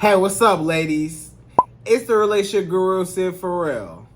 Hey, what's up, ladies? It's the relationship guru, Sydd Ferrell.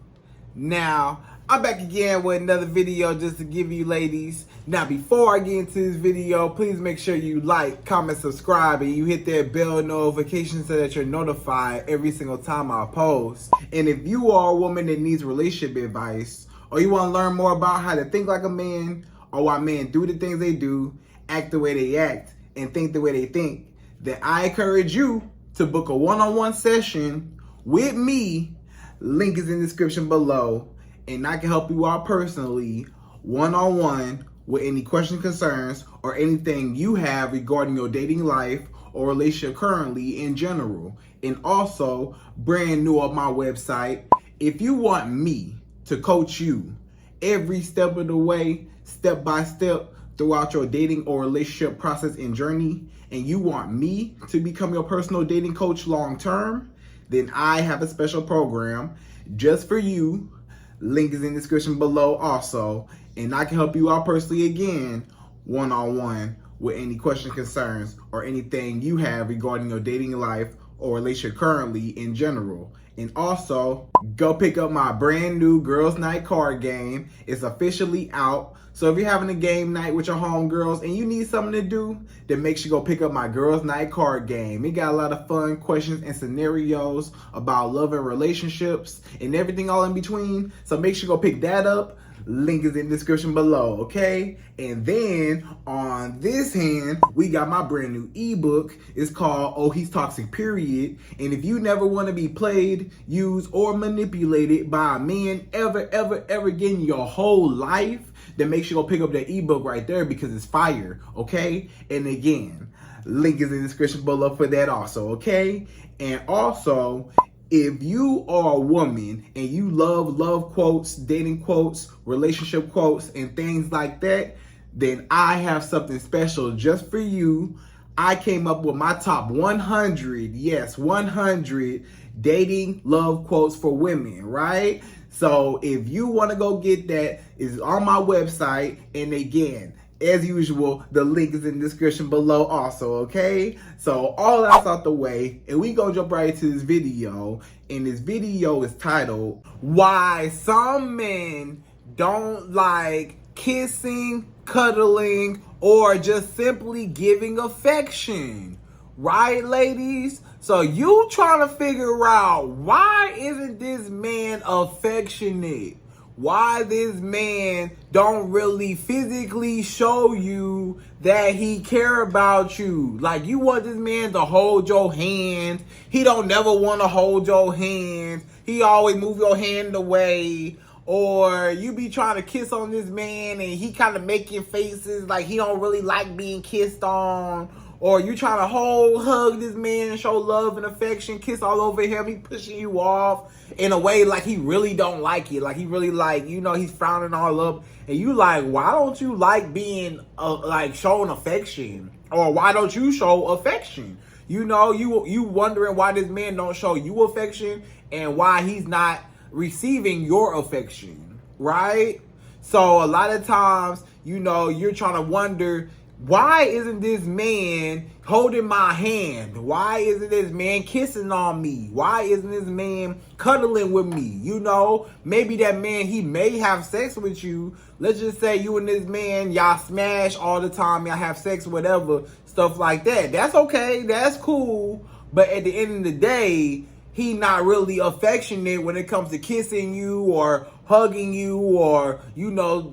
Now, I'm back again with another video just to give you ladies. Now, before I get into this video, please make sure you like, comment, subscribe, and you hit that bell notification so that you're notified every single time I post. And if you are a woman that needs relationship advice, or you want to learn more about how to think like a man, or why men do the things they do, act the way they act, and think the way they think, then I encourage you to book a one-on-one session with me. Link is in the description below, and I can help you out personally, one-on-one, with any questions, concerns, or anything you have regarding your dating life or relationship currently in general. And also, brand new on my website, if you want me to coach you every step of the way, step by step, throughout your dating or relationship process and journey, and you want me to become your personal dating coach long term, then I have a special program just for you. Link is in the description below also, and I can help you out personally again, one-on-one, with any questions, concerns, or anything you have regarding your dating life or relationship currently in general. And also, go pick up my brand new Girls Night card game. It's officially out. So if you're having a game night with your homegirls and you need something to do, then make sure you go pick up my Girls Night card game. It got a lot of fun questions and scenarios about love and relationships and everything all in between. So make sure you go pick that up. Link is in the description below, okay? And then on this hand, we got my brand new ebook. It's called Oh He's Toxic, Period. And if you never want to be played, used, or manipulated by a man ever again in your whole life, then make sure you go pick up that ebook right there because it's fire, okay? And again, link is in the description below for that also, okay? And also, if you are a woman and you love quotes, dating quotes, relationship quotes, and things like that, then I have something special just for you. I came up with my top 100, yes, 100 dating love quotes for women, right? So if you want to go get that, it's on my website. And again, as usual, the link is in the description below also, okay? So all that's out the way, and we gonna jump right into this video. And this video is titled, Why Some Men Don't Like Kissing, Cuddling, or just simply giving affection. Right, ladies? So you trying to figure out, why isn't this man affectionate? Why this man don't really physically show you that he care about you? Like, you want this man to hold your hand. He don't never want to hold your hand. He always move your hand away. Or you be trying to kiss on this man and he kind of making faces like he don't really like being kissed on. Or you trying to hug this man and show love and affection, kiss all over him, he pushing you off in a way like he really don't like it. Like he really like, he's frowning all up. And you like, why don't you like being, like showing affection? Or why don't you show affection? You wondering why this man don't show you affection and why he's not receiving your affection, right? So a lot of times, you're trying to wonder, why isn't this man holding my hand? Why isn't this man kissing on me? Why isn't this man cuddling with me? Maybe that man, he may have sex with you. Let's just say you and this man, y'all smash all the time, y'all have sex, whatever, stuff like that. That's okay, that's cool. But at the end of the day, he not really affectionate when it comes to kissing you or hugging you or,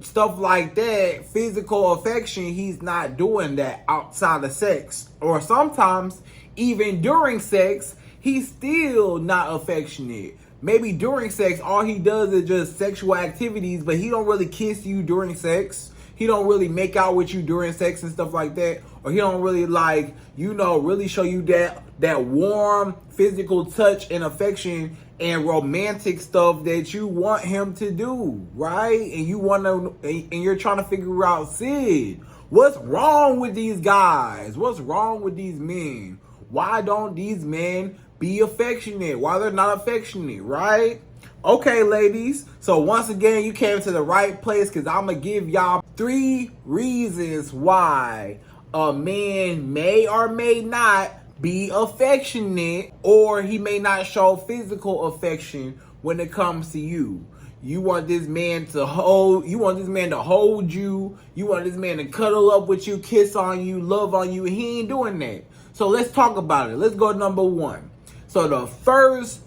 stuff like that. Physical affection, he's not doing that outside of sex. Or sometimes, even during sex, he's still not affectionate. Maybe during sex, all he does is just sexual activities, but he don't really kiss you during sex. He don't really make out with you during sex and stuff like that. Or he don't really really show you that warm physical touch and affection and romantic stuff that you want him to do, right? And you're trying to figure out, Sydd, what's wrong with these guys? What's wrong with these men? Why don't these men be affectionate? Why they're not affectionate, right? Okay, ladies, so once again, you came to the right place because I'm going to give y'all 3 reasons why a man may or may not be affectionate, or he may not show physical affection when it comes to you. You want this man to hold you, want this man to hold you, you want this man to cuddle up with you, kiss on you, love on you, and he ain't doing that. So let's talk about it. Let's go to number one. So the first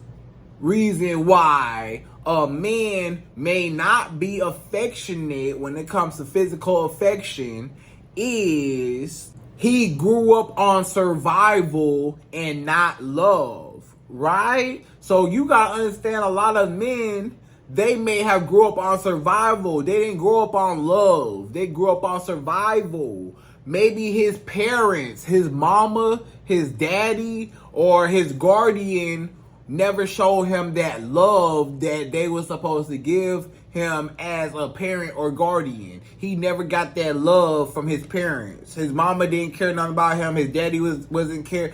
reason why a man may not be affectionate when it comes to physical affection is he grew up on survival and not love, right? So you gotta understand, a lot of men, they may have grew up on survival. They didn't grow up on love. They grew up on survival. Maybe his parents, his mama, his daddy, or his guardian never showed him that love that they were supposed to give him as a parent or guardian. He never got that love from his parents. His mama didn't care nothing about him. His daddy didn't care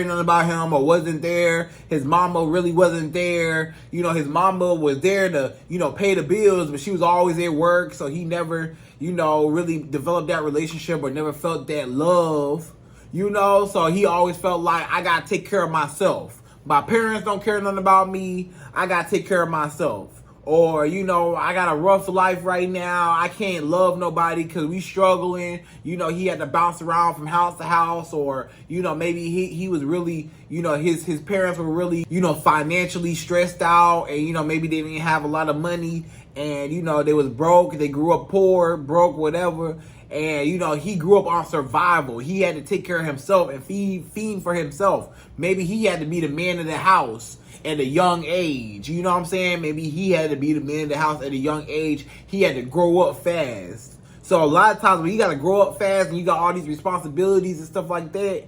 nothing about him, or wasn't there. His mama really wasn't there. You know, his mama was there to, pay the bills, but she was always at work, so he never, really developed that relationship or never felt that love. So he always felt like, I gotta take care of myself. My parents don't care nothing about me. I gotta take care of myself. Or, I got a rough life right now. I can't love nobody because we struggling. He had to bounce around from house to house. Or, maybe he was really, his parents were really, financially stressed out. And, maybe they didn't have a lot of money. And, they was broke. They grew up poor, broke, whatever. And, he grew up on survival. He had to take care of himself and feed for himself. Maybe he had to be the man of the house at a young age. You know what I'm saying? Maybe he had to be the man of the house at a young age. He had to grow up fast. So a lot of times when you got to grow up fast and you got all these responsibilities and stuff like that,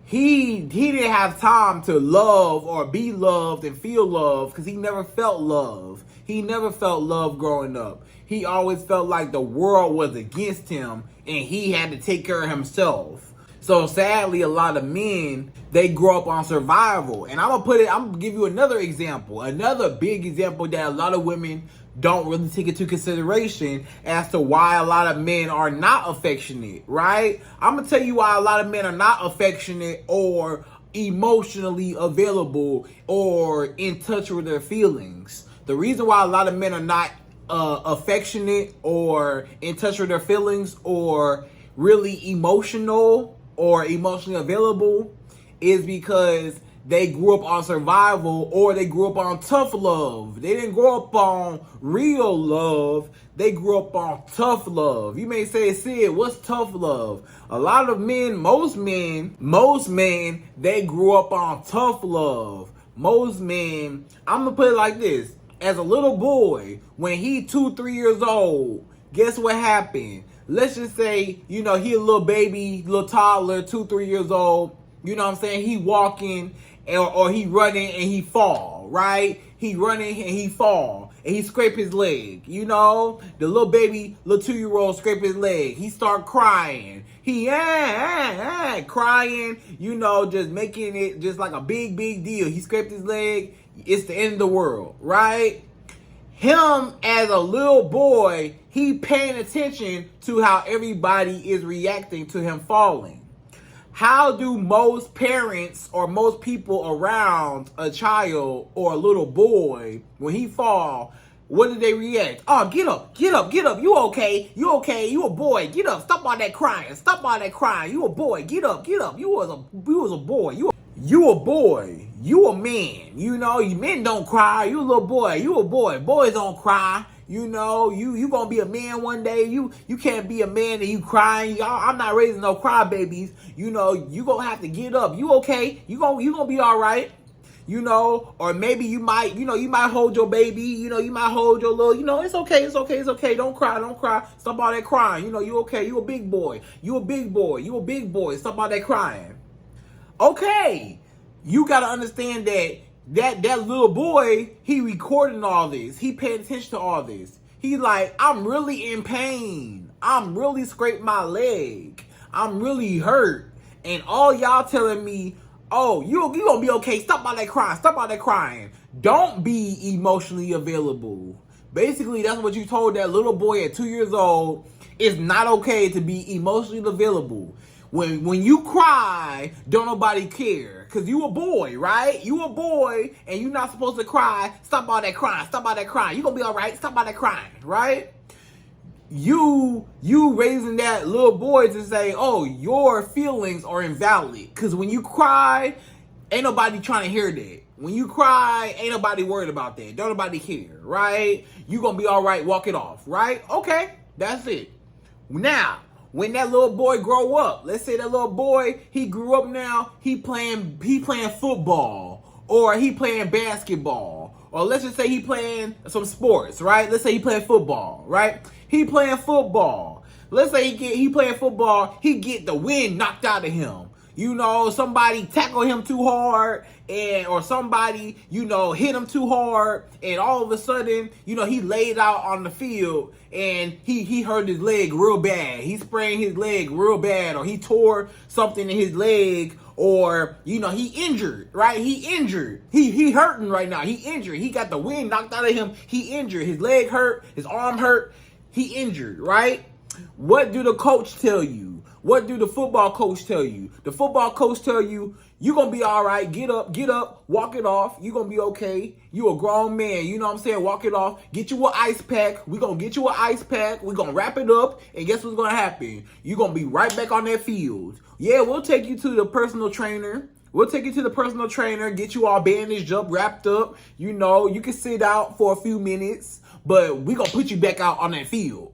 he didn't have time to love or be loved and feel love because he never felt love. He never felt love growing up. He always felt like the world was against him and he had to take care of himself. So sadly, a lot of men, they grow up on survival. And I'm gonna give you another example, another big example that a lot of women don't really take into consideration as to why a lot of men are not affectionate, right? I'm gonna tell you why a lot of men are not affectionate or emotionally available or in touch with their feelings. The reason why a lot of men are not affectionate or in touch with their feelings or really emotional or emotionally available is because they grew up on survival or they grew up on tough love. They didn't grow up on real love. They grew up on tough love. You may say, Sid, what's tough love? A lot of men, most men, they grew up on tough love. Most men, I'm going to put it like this. As a little boy, when he 2-3 years old, guess what happened? Let's just say, he a little baby, little toddler, 2-3 years old. You know what I'm saying? He walking or he running and he fall, right? He running and he fall and he scrape his leg. The little baby, little 2-year-old scrape his leg. He start crying. He crying, just making it just like a big deal. He scraped his leg. It's the end of the world, right? Him as a little boy, he paying attention to how everybody is reacting to him falling. How do most parents or most people around a child or a little boy, when he fall, what do they react? Oh, get up. You okay? You a boy. Get up. Stop all that crying. You a boy. Get up. You was a boy. You a boy. You a man. Men don't cry. You a little boy. You a boy. Boys don't cry. You gonna be a man one day. You can't be a man and you crying. I'm not raising no crybabies. You gonna have to get up. You okay? You gonna be all right. Or maybe you might hold your baby. You might hold your little. It's okay. Don't cry. Stop all that crying. You okay? You a big boy. Stop all that crying. Okay, you gotta understand that little boy, he recording all this. He paying attention to all this. He like, I'm really in pain. I'm really scraped my leg. I'm really hurt. And all y'all telling me, oh, you gonna be okay. Stop all that crying. Don't be emotionally available. Basically, that's what you told that little boy at 2 years old. It's not okay to be emotionally available. When you cry, don't nobody care. Cause you a boy, right? You a boy and you're not supposed to cry. Stop all that crying. Stop all that crying. You gonna be all right. Stop all that crying, right? You raising that little boy to say, oh, your feelings are invalid. Cause when you cry, ain't nobody trying to hear that. When you cry, ain't nobody worried about that. Don't nobody care, right? You gonna be all right. Walk it off, right? Okay, that's it. Now, when that little boy grow up, let's say that little boy, he grew up now, he playing football, or he playing basketball, or let's just say he playing some sports, right? Let's say he playing football, right? He playing football. Let's say he playing football, he get the wind knocked out of him. You know, somebody tackle him too hard, or somebody, hit him too hard, and all of a sudden, he laid out on the field, and he hurt his leg real bad. He sprained his leg real bad, or he tore something in his leg, or, he injured, right? He injured. He hurting right now. He injured. He got the wind knocked out of him. He injured. His leg hurt. His arm hurt. He injured, right? What do the coach tell you? What do the football coach tell you? The football coach tell you, you're going to be all right. Get up, walk it off. You're going to be okay. You a grown man. You know what I'm saying? Walk it off. Get you an ice pack. We're going to get you an ice pack. We're going to wrap it up. And guess what's going to happen? You're going to be right back on that field. Yeah, we'll take you to the personal trainer. We'll take you to the personal trainer, get you all bandaged up, wrapped up. You can sit out for a few minutes, but we're going to put you back out on that field,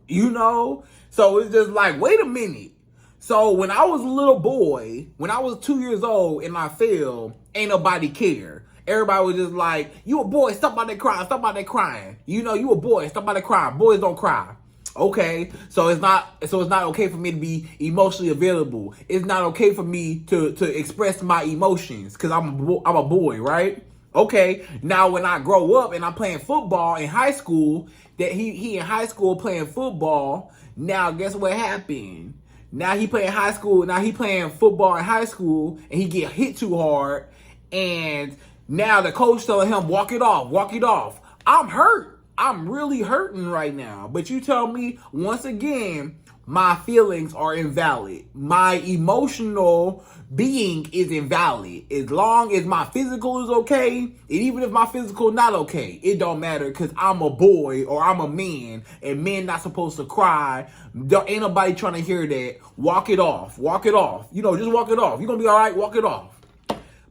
So it's just like, wait a minute. So when I was a little boy, when I was 2 years old and I fell, ain't nobody care. Everybody was just like, you a boy, stop about that crying, stop about that crying. You a boy, stop about that crying. Boys don't cry. Okay, so it's not okay for me to be emotionally available. It's not okay for me to express my emotions because I'm a boy, right? Okay, now when I grow up and I'm playing football in high school, that he in high school playing football. Now guess what happened? Now he playing high school. Now he playing football in high school, and he get hit too hard. And now the coach telling him, walk it off, walk it off. I'm hurt. I'm really hurting right now. But you tell me, once again, my feelings are invalid. My emotional being is invalid. As long as my physical is okay, and even if my physical not okay, it don't matter because I'm a boy or I'm a man, and men not supposed to cry. Ain't nobody trying to hear that. Walk it off. Walk it off. Just walk it off. You're going to be all right. Walk it off.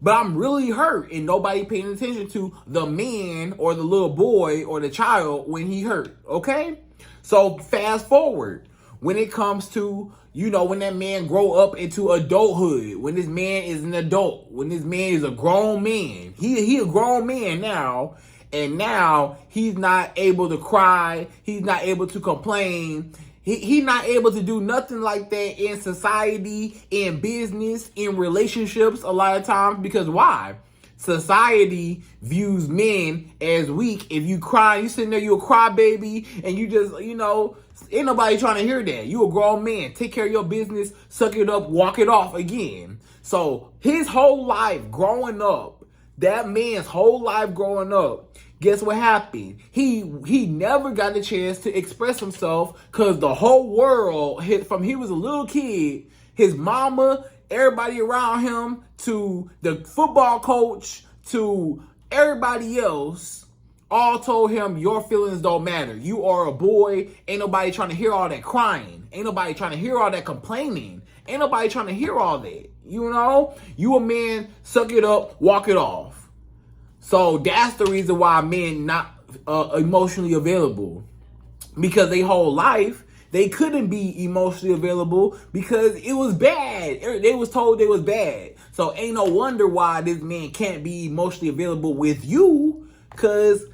But I'm really hurt, and nobody paying attention to the man or the little boy or the child when he hurt, okay? So fast forward. When it comes to, when that man grow up into adulthood, when this man is an adult, when this man is a grown man, he a grown man now, and now he's not able to cry, he's not able to complain, He's not able to do nothing like that in society, in business, in relationships a lot of times. Because why? Society views men as weak. If you cry, you sitting there, you a crybaby, and you just, ain't nobody trying to hear that. You a grown man. Take care of your business, suck it up, walk it off again. So his whole life growing up, that man's whole life growing up, guess what happened? He never got a chance to express himself because the whole world, from he was a little kid, his mama, everybody around him, to the football coach, to everybody else, all told him, your feelings don't matter. You are a boy. Ain't nobody trying to hear all that crying. Ain't nobody trying to hear all that complaining. Ain't nobody trying to hear all that. You a man, suck it up, walk it off. So that's the reason why men not emotionally available. Because they whole life, they couldn't be emotionally available because it was bad. They was told they was bad. So ain't no wonder why this man can't be emotionally available with you, because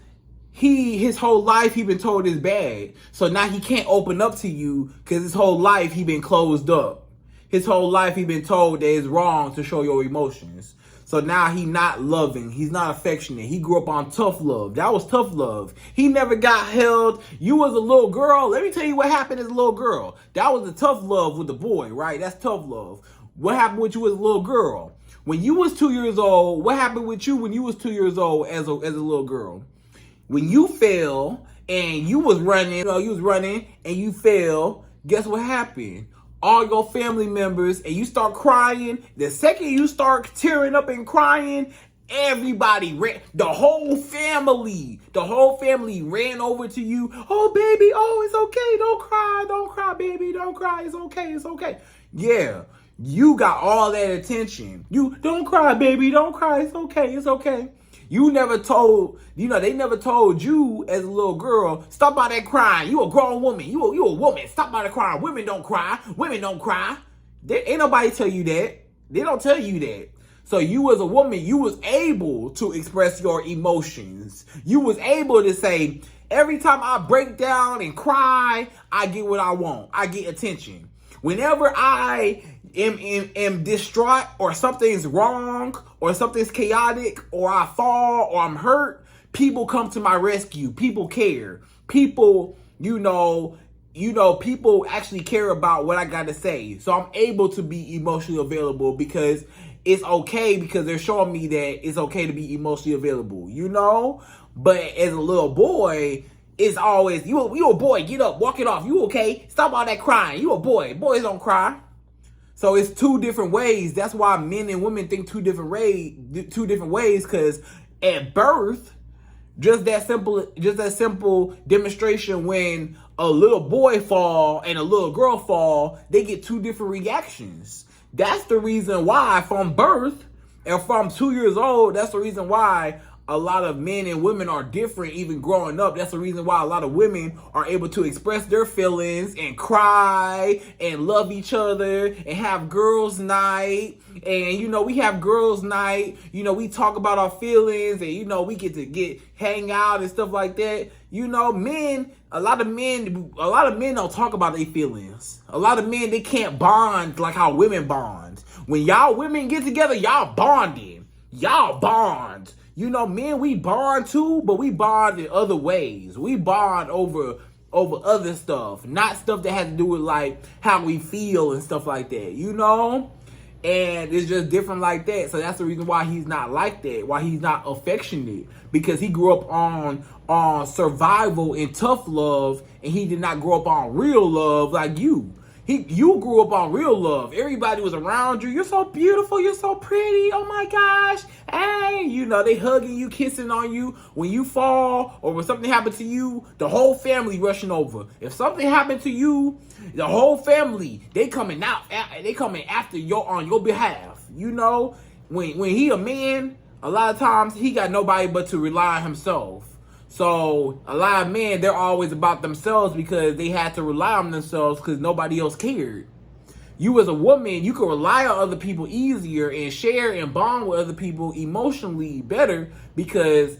his whole life he been told is bad. So now he can't open up to you because his whole life he been closed up. His whole life he been told that it's wrong to show your emotions. So now he not loving. He's not affectionate. He grew up on tough love. That was tough love. He never got held. You was a little girl. Let me tell you what happened as a little girl. That was the tough love with the boy, right? That's tough love. What happened with you as a little girl? When you was 2 years old, what happened with you when you was 2 years old as a little girl? When you fell and you was running and you fell, guess what happened? all your family members, and you start crying, the second you start tearing up and crying, everybody ran, the whole family ran over to you. Oh, baby, oh, it's okay. Don't cry, baby, don't cry. It's okay. Yeah, you got all that attention. You, don't cry, baby, don't cry. It's okay. You never told, they never told you as a little girl, stop all that crying. You a grown woman. You a woman. Stop all that crying. Women don't cry. Ain't nobody tell you that. They don't tell you that. So you as a woman, you was able to express your emotions. You was able to say, every time I break down and cry, I get what I want. I get attention. Whenever I am distraught, or something's wrong, or something's chaotic, or I fall, or I'm hurt, people come to my rescue. People care. People, people actually care about what I got to say. So I'm able to be emotionally available because it's okay, because they're showing me that it's okay to be emotionally available, But as a little boy, it's always, you a boy, get up, walk it off. You okay? Stop all that crying. You a boy. Boys don't cry. So it's two different ways. That's why men and women think two different ways, because at birth, just that simple demonstration, when a little boy fall and a little girl fall, they get two different reactions. That's the reason why from birth and from 2 years old, that's the reason why a lot of men and women are different even growing up. That's the reason why a lot of women are able to express their feelings and cry and love each other and have girls' night. And, we have girls' night. We talk about our feelings, and, we get to hang out and stuff like that. A lot of men don't talk about their feelings. A lot of men, they can't bond like how women bond. When y'all women get together, y'all bonding. Y'all bond. Men, we bond too, but we bond in other ways. We bond over other stuff, not stuff that has to do with like how we feel and stuff like that, And it's just different like that. So that's the reason why he's not like that, why he's not affectionate, because he grew up on survival and tough love, and he did not grow up on real love like you. You grew up on real love. Everybody was around you. You're so beautiful. You're so pretty. Oh my gosh. Hey, they hugging you, kissing on you. When you fall or when something happened to you, the whole family rushing over. If something happened to you, the whole family, they coming after on your behalf. When he a man, a lot of times he got nobody but to rely on himself. So a lot of men, they're always about themselves because they had to rely on themselves because nobody else cared. You as a woman, you can rely on other people easier and share and bond with other people emotionally better because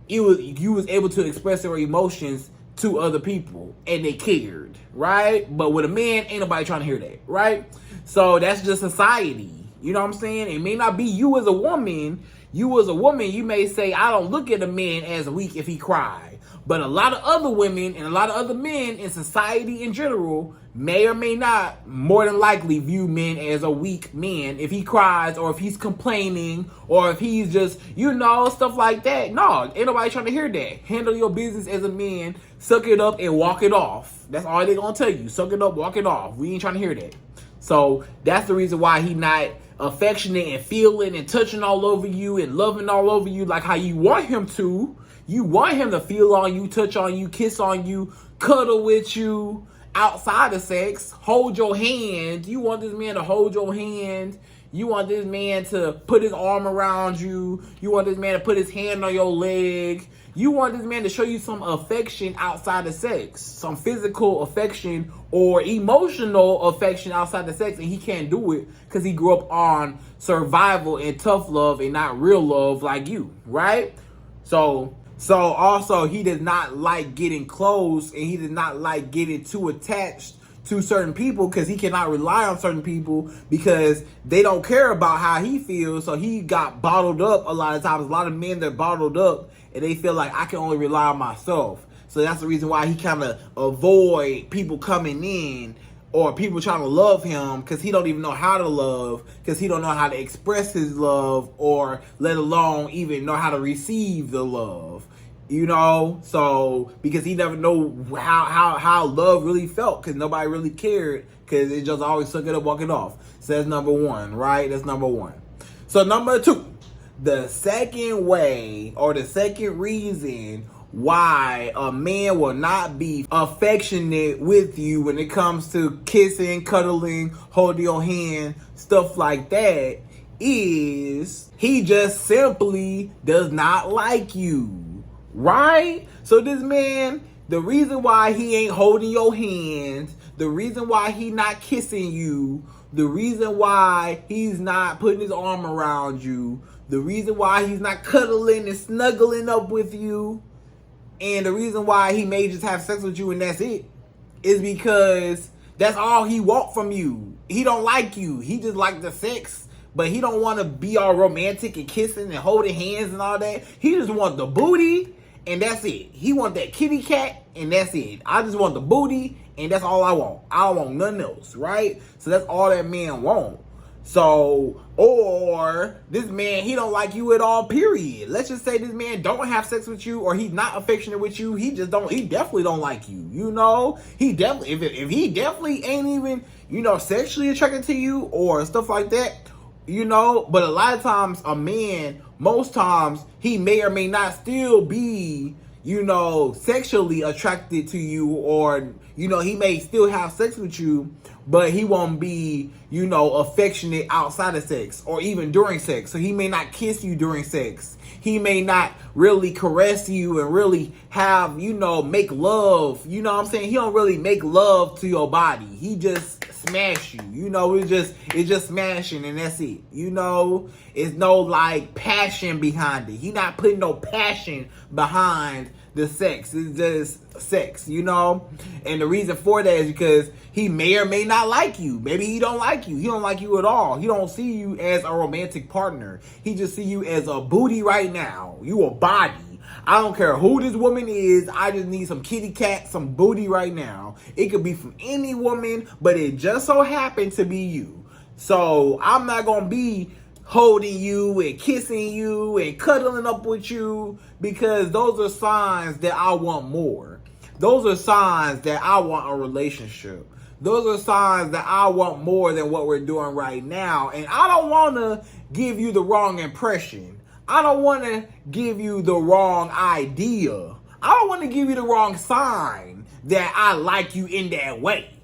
you was able to express your emotions to other people and they cared, right? But with a man, ain't nobody trying to hear that, right? So that's just society. You know what I'm saying? It may not be you as a woman. You as a woman, you may say, I don't look at a man as weak if he cry. But a lot of other women and a lot of other men in society in general may or may not, more than likely, view men as a weak man if he cries or if he's complaining or if he's just, stuff like that. No, ain't nobody trying to hear that. Handle your business as a man, suck it up and walk it off. That's all they gonna tell you. Suck it up, walk it off. We ain't trying to hear that. So that's the reason why he not affectionate and feeling and touching all over you and loving all over you like how you want him to. You want him to feel on you, touch on you, kiss on you, cuddle with you outside of sex, hold your hand. You want this man to hold your hand. You want this man to put his arm around you. You want this man to put his hand on your leg. You want this man to show you some affection outside of sex, some physical affection or emotional affection outside of sex, and he can't do it because he grew up on survival and tough love and not real love like you, right? So also he does not like getting close, and he does not like getting too attached to certain people because he cannot rely on certain people because they don't care about how he feels. So he got bottled up a lot of times. A lot of men, they're bottled up and they feel like I can only rely on myself. So that's the reason why he kind of avoid people coming in or people trying to love him because he don't even know how to love, because he don't know how to express his love or let alone even know how to receive the love. You know, so because he never know how love really felt, because nobody really cared, because it just always took it up, walking off. So that's number one, right? That's number one. So number two, the second way or the second reason why a man will not be affectionate with you when it comes to kissing, cuddling, holding your hand, stuff like that, is he just simply does not like you. Right? So this man, the reason why he ain't holding your hands, the reason why he not kissing you, the reason why he's not putting his arm around you, the reason why he's not cuddling and snuggling up with you, and the reason why he may just have sex with you and that's it, is because that's all he want from you. He don't like you. He just like the sex, but he don't want to be all romantic and kissing and holding hands and all that. He just want the booty, and that's it. He want that kitty cat, and that's it. I just want the booty, and that's all I want. I don't want nothing else, right? So that's all that man want. So, or this man, he don't like you at all, period. Let's just say this man don't have sex with you, or he's not affectionate with you. He definitely don't like you, you know? He definitely, if he definitely ain't even, you know, sexually attracted to you or stuff like that, you know? But a lot of times a man, most times, he may or may not still be, you know, sexually attracted to you, or, you know, he may still have sex with you, but he won't be, you know, affectionate outside of sex or even during sex. So he may not kiss you during sex. He may not really caress you and really have, you know, make love. You know what I'm saying? He don't really make love to your body. He just smash you. You know, it's just smashing, and that's it. You know, it's no like passion behind it. He not putting no passion behind the sex. It's just sex, you know? And the reason for that is because he may or may not like you. Maybe he don't like you. He don't like you at all. He don't see you as a romantic partner. He just see you as a booty right now. You a body. I don't care who this woman is. I just need some kitty cat, some booty right now. It could be from any woman, but it just so happened to be you. So I'm not going to be holding you and kissing you and cuddling up with you, because those are signs that I want more. Those are signs that I want a relationship. Those are signs that I want more than what we're doing right now. And I don't want to give you the wrong impression. I don't want to give you the wrong idea. I don't want to give you the wrong sign that I like you in that way.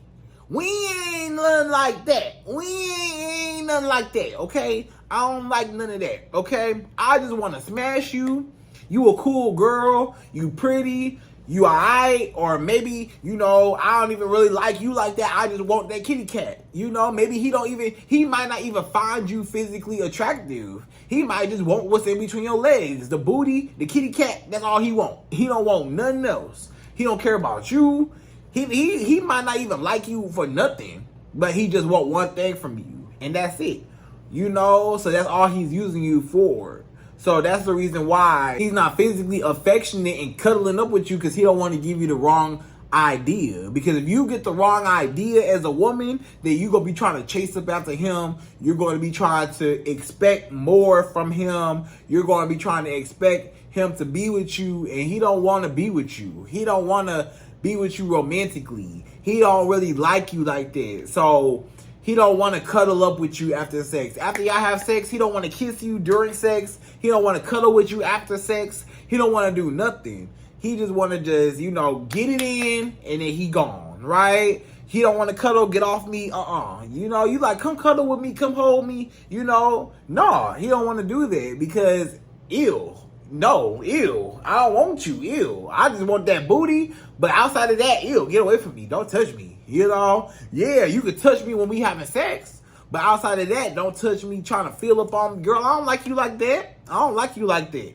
We ain't nothing like that. We ain't nothing like that, okay? I don't like none of that, okay? I just want to smash you. You a cool girl. You pretty. You alright. Or maybe, you know, I don't even really like you like that. I just want that kitty cat. You know, maybe he might not even find you physically attractive. He might just want what's in between your legs. The booty, the kitty cat, that's all he want. He don't want nothing else. He don't care about you. He might not even like you for nothing, but he just want one thing from you, and that's it. You know, so that's all he's using you for. So that's the reason why he's not physically affectionate and cuddling up with you, because he don't want to give you the wrong idea. Because if you get the wrong idea as a woman, then you're going to be trying to chase up after him. You're going to be trying to expect more from him. You're going to be trying to expect him to be with you, and he don't want to be with you. He don't want to be with you romantically. He don't really like you like that. So he don't want to cuddle up with you after sex. After y'all have sex, he don't want to kiss you during sex. He don't want to cuddle with you after sex. He don't want to do nothing. He just want to just, you know, get it in, and then he gone, right? He don't want to cuddle, get off me, You know, you like, come cuddle with me, come hold me, you know. No, he don't want to do that, because ew. No, ew. I don't want you, ew. I just want that booty, but outside of that, ew, get away from me. Don't touch me, you know. Yeah, you can touch me when we having sex, but outside of that, don't touch me trying to feel up on me. Girl, I don't like you like that. I don't like you like that.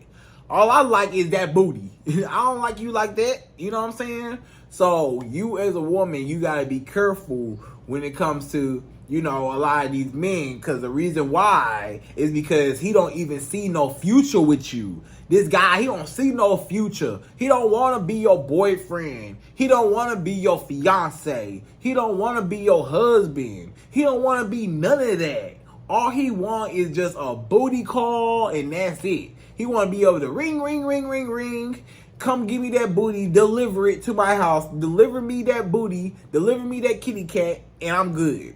All I like is that booty. I don't like you like that. You know what I'm saying? So you as a woman, you got to be careful when it comes to, you know, a lot of these men, because the reason why is because he don't even see no future with you. This guy, he don't see no future. He don't want to be your boyfriend. He don't want to be your fiance. He don't want to be your husband. He don't want to be none of that. All he want is just a booty call, and that's it. He want to be able to ring, ring, ring, ring, ring, come give me that booty, deliver it to my house, deliver me that booty, deliver me that kitty cat, and I'm good.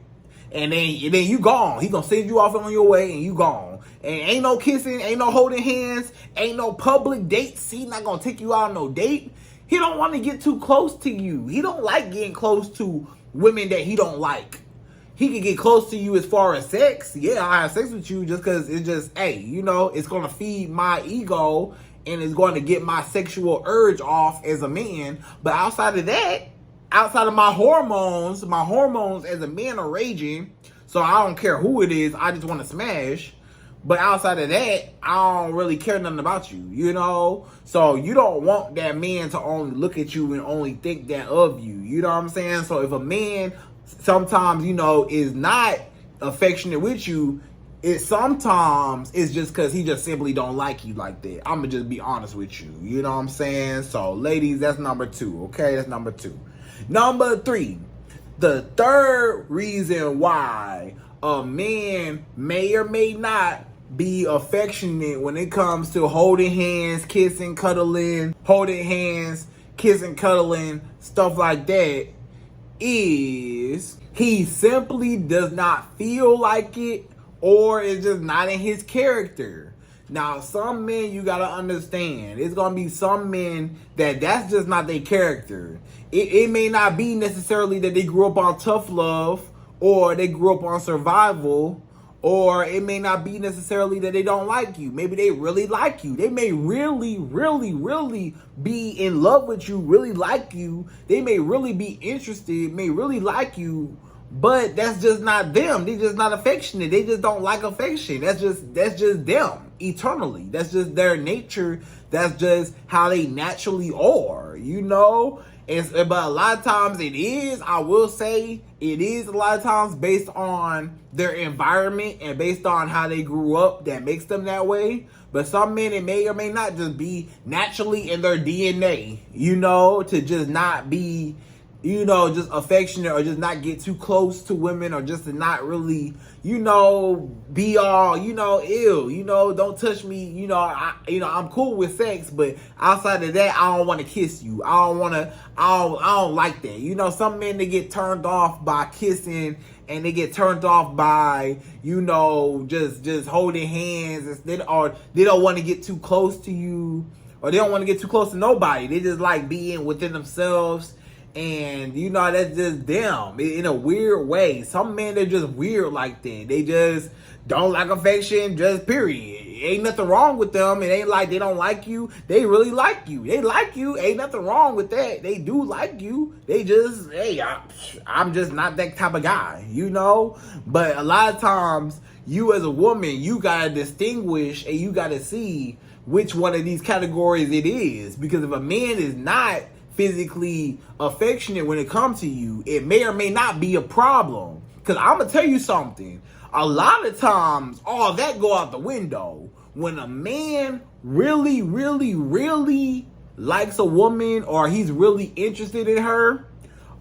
And then you gone. He gonna send you off on your way, and you gone. And ain't no kissing, ain't no holding hands, ain't no public dates. He not gonna take you out on no date. He don't want to get too close to you. He don't like getting close to women that he don't like. He can get close to you as far as sex. Yeah, I have sex with you just because it's just, hey, it's going to feed my ego and it's going to get my sexual urge off as a man. But outside of that, outside of my hormones as a man are raging. So I don't care who it is. I just want to smash. But outside of that, I don't really care nothing about you, So you don't want that man to only look at you and only think that of you. You know what I'm saying? So if a man sometimes, is not affectionate with you, sometimes it's just because he just simply don't like you like that. I'm going to just be honest with you. You know what I'm saying? So ladies, that's number 2. Okay, that's number 2. Number 3, the third reason why a man may or may not be affectionate when it comes to holding hands, kissing, cuddling, stuff like that, is he simply does not feel like it, or it's just not in his character. Now, some men, you gotta understand, it's gonna be some men that's just not their character. It may not be necessarily that they grew up on tough love, or they grew up on survival, or it may not be necessarily that they don't like you. Maybe they really like you. They may really, really, really be in love with you, really like you. They may really be interested, may really like you, but that's just not them. They're just not affectionate. They just don't like affection. That's just them eternally. That's just their nature. That's just how they naturally are, But a lot of times I will say it is a lot of times based on their environment and based on how they grew up that makes them that way. But some men, it may or may not just be naturally in their DNA, to just not be, just affectionate, or just not get too close to women, or just to not really, be all, ew, don't touch me, I'm cool with sex, but outside of that, I don't want to kiss you. I don't like that. Some men, they get turned off by kissing, and they get turned off by, just holding hands, or they don't want to get too close to you, or they don't want to get too close to nobody. They just like being within themselves. And, that's just them in a weird way. Some men, they're just weird like that. They just don't like affection, just period. Ain't nothing wrong with them. It ain't like they don't like you. They really like you. They like you. Ain't nothing wrong with that. They do like you. They just, hey, I'm just not that type of guy, But a lot of times, you as a woman, you got to distinguish and you got to see which one of these categories it is. Because if a man is not physically affectionate when it comes to you, it may or may not be a problem. Because I'm going to tell you something. A lot of times, all that go out the window. When a man really, really, really likes a woman, or he's really interested in her,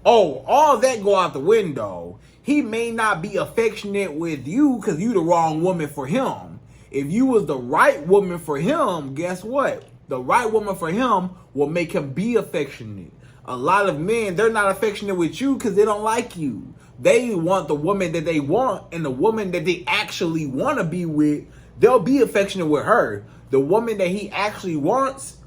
all that go out the window. He may not be affectionate with you because you the wrong woman for him. If you was the right woman for him, guess what? The right woman for him will make him be affectionate. A lot of men, they're not affectionate with you because they don't like you. They want the woman that they want, and the woman that they actually want to be with, they'll be affectionate with her. The woman that he actually wants,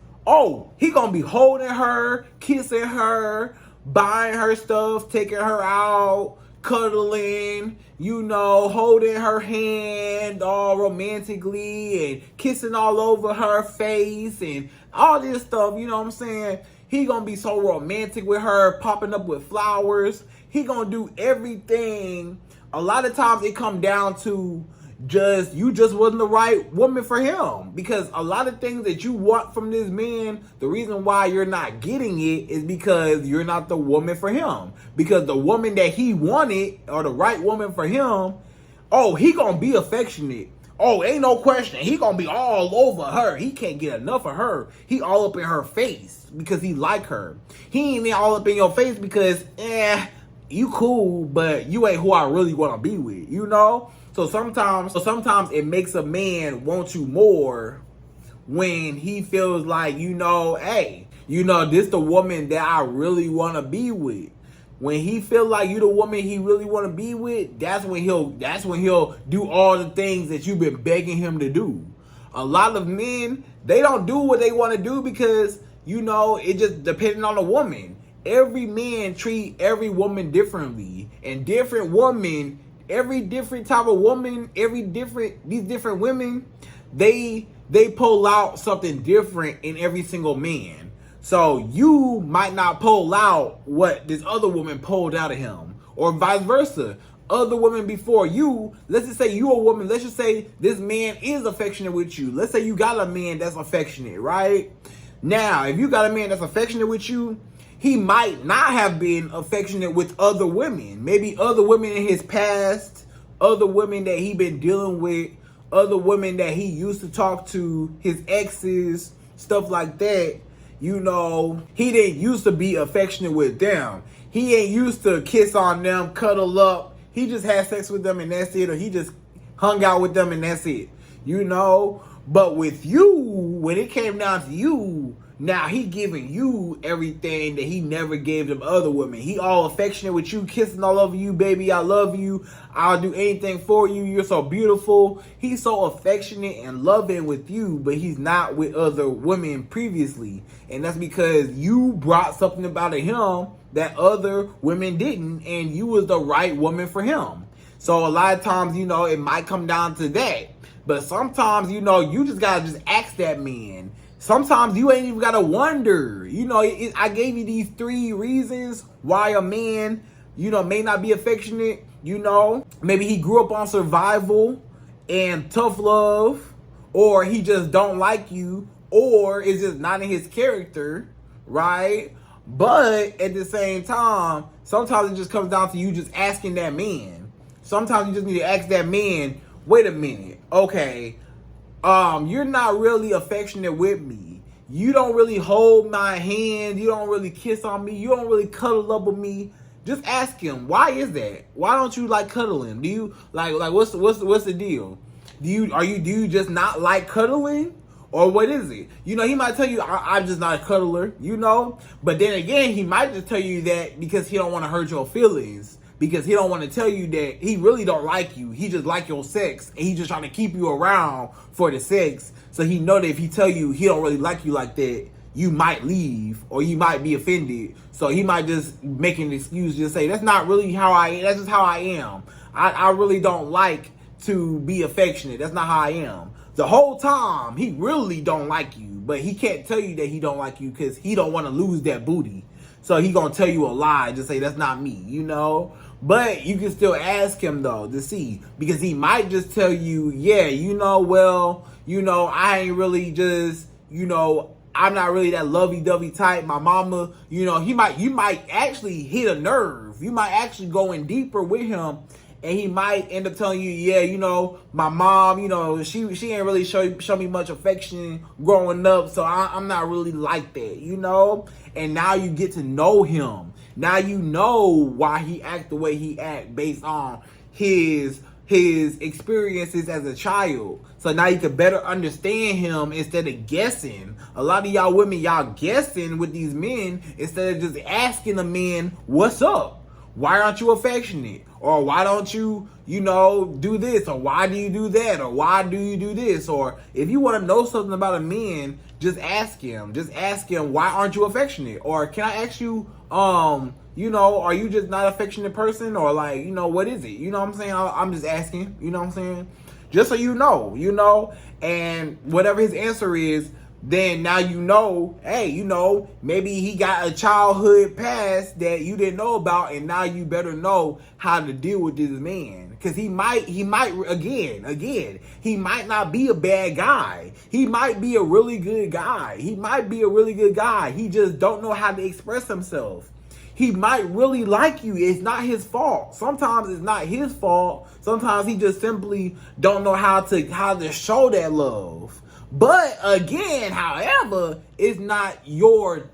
he gonna be holding her, kissing her, buying her stuff, taking her out, cuddling, holding her hand all romantically and kissing all over her face and all this stuff, you know what I'm saying? He gonna be so romantic with her, popping up with flowers. He gonna do everything. A lot of times it come down to you just wasn't the right woman for him. Because a lot of things that you want from this man, the reason why you're not getting it is because you're not the woman for him. Because the woman that he wanted, or the right woman for him, he gonna be affectionate. Ain't no question. He gonna be all over her. He can't get enough of her. He all up in her face because he like her. He ain't all up in your face because, you cool, but you ain't who I really want to be with, So sometimes it makes a man want you more when he feels like, hey, this the woman that I really want to be with. When he feel like you the woman he really want to be with, that's when he'll do all the things that you've been begging him to do. A lot of men, they don't do what they want to do because, it just depending on the woman. Every man treat every woman differently, and different women, every different type of woman, these different women, they pull out something different in every single man. So you might not pull out what this other woman pulled out of him, or vice versa. Other women before you, let's just say you a woman, let's just say this man is affectionate with you. Let's say you got a man that's affectionate, right? Now, if you got a man that's affectionate with you, he might not have been affectionate with other women. Maybe other women in his past, other women that he been dealing with, other women that he used to talk to, his exes, stuff like that. He didn't used to be affectionate with them. He ain't used to kiss on them, cuddle up. He just had sex with them and that's it. Or he just hung out with them and that's it. But with you, when it came down to you, now he giving you everything that he never gave them other women. He all affectionate with you, kissing all over you, baby. I love you. I'll do anything for you. You're so beautiful. He's so affectionate and loving with you, but he's not with other women previously. And that's because you brought something about him that other women didn't, and you was the right woman for him. So a lot of times, it might come down to that. But sometimes, you just gotta just ask that man. Sometimes you ain't even gotta wonder. I gave you these 3 reasons why a man, may not be affectionate. Maybe he grew up on survival and tough love, or he just don't like you, or it's just not in his character, right? But at the same time, sometimes it just comes down to you just asking that man. Sometimes you just need to ask that man, wait a minute, okay, you're not really affectionate with me. You don't really hold my hand. You don't really kiss on me. You don't really cuddle up with me. Just ask him, why is that? Why don't you like cuddling? Do you like what's the deal? Do you just not like cuddling? Or what is it? He might tell you, I'm just not a cuddler, But then again, he might just tell you that because he don't want to hurt your feelings. Because he don't want to tell you that he really don't like you. He just like your sex. And he just trying to keep you around for the sex. So he know that if he tell you he don't really like you like that, you might leave or you might be offended. So he might just make an excuse, just say, that's not really how I am. That's just how I am. I really don't like to be affectionate. That's not how I am. The whole time, he really don't like you. But he can't tell you that he don't like you because he don't want to lose that booty. So he gonna tell you a lie, just say, that's not me, But you can still ask him, though, to see. Because he might just tell you, yeah, I ain't really just, I'm not really that lovey-dovey type. My mama, you might actually hit a nerve. You might actually go in deeper with him. And he might end up telling you, yeah, my mom, she ain't really show me much affection growing up. So I'm not really like that, And now you get to know him. Now you know why he act the way he act based on his experiences as a child. So now you can better understand him instead of guessing. A lot of y'all women, y'all guessing with these men instead of just asking the men, what's up? Why aren't you affectionate? Or why don't you, do this? Or why do you do that? Or why do you do this? Or if you want to know something about a man, just ask him. Just ask him, why aren't you affectionate? Or can I ask you, are you just not an affectionate person? Or what is it? You know what I'm saying? I'm just asking, you know what I'm saying? Just so you know, and whatever his answer is, then now hey, maybe he got a childhood past that you didn't know about, and now you better know how to deal with this man. Because he might, again, he might not be a bad guy. He might be a really good guy. He just don't know how to express himself. He might really like you. It's not his fault. Sometimes it's not his fault. Sometimes he just simply don't know how to show that love. But again, however, it's not your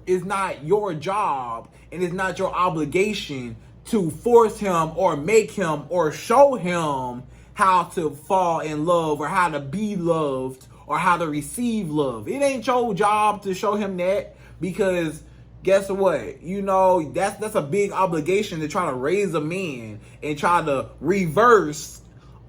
job and it's not your obligation to force him or make him or show him how to fall in love or how to be loved or how to receive love. It ain't your job to show him that, because guess what? You know, that's a big obligation to try to raise a man and try to reverse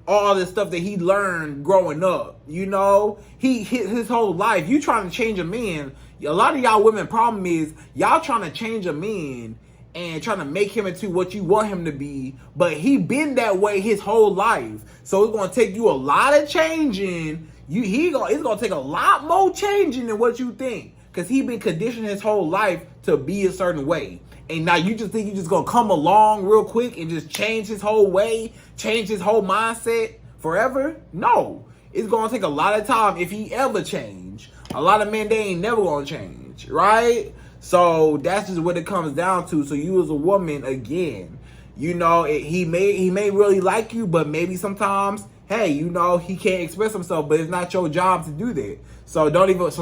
all the stuff that he learned growing up. You know, he hit his whole life. You trying to change a man. A lot of y'all women problem is y'all trying to change a man and trying to make him into what you want him to be, but he been that way his whole life. So it's gonna take you a lot of changing. It's gonna take a lot more changing than what you think, because he been conditioned his whole life to be a certain way. And now you just think you just gonna come along real quick and just change his whole way, change his whole mindset forever? No. It's gonna take a lot of time if he ever change. A lot of men, they ain't never gonna change, right? So that's just what it comes down to. So you as a woman, again, you know, he may really like you, but maybe sometimes, hey, you know, he can't express himself, but it's not your job to do that. So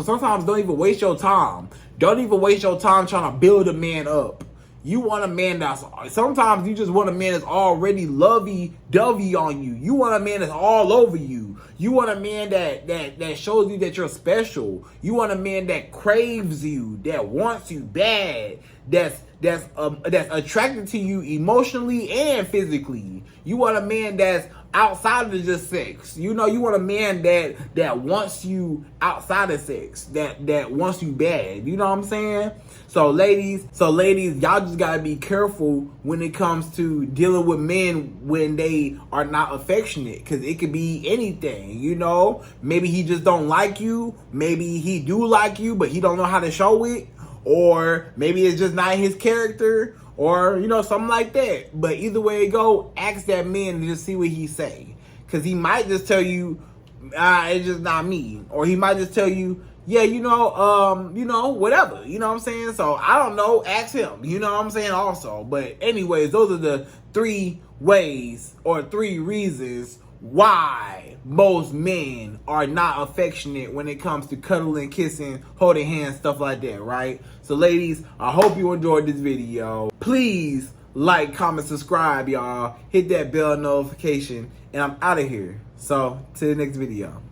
sometimes don't even waste your time. Don't even waste your time trying to build a man up. You want a man sometimes you just want a man that's already lovey-dovey on you. You want a man that's all over you. You want a man that shows you that you're special. You want a man that craves you, that wants you bad, that's attracted to you emotionally and physically. You want a man that's outside of just sex. You know, you want a man that wants you outside of sex, that wants you bad. You know what I'm saying? So ladies, y'all just gotta be careful when it comes to dealing with men when they are not affectionate, because it could be anything. You know, maybe he just don't like you. Maybe he do like you, but he don't know how to show it. Or maybe it's just not his character, or, you know, something like that. But either way it go, ask that man and just see what he say. Because he might just tell you, it's just not me. Or he might just tell you, yeah, you know, whatever. You know what I'm saying? So, I don't know. Ask him. You know what I'm saying? Also. But anyways, those are the 3 ways or 3 reasons why most men are not affectionate when it comes to cuddling, kissing, holding hands, stuff like that, right? So ladies, I hope you enjoyed this video. Please like, comment, subscribe, y'all. Hit that bell notification, and I'm out of here. So, to the next video.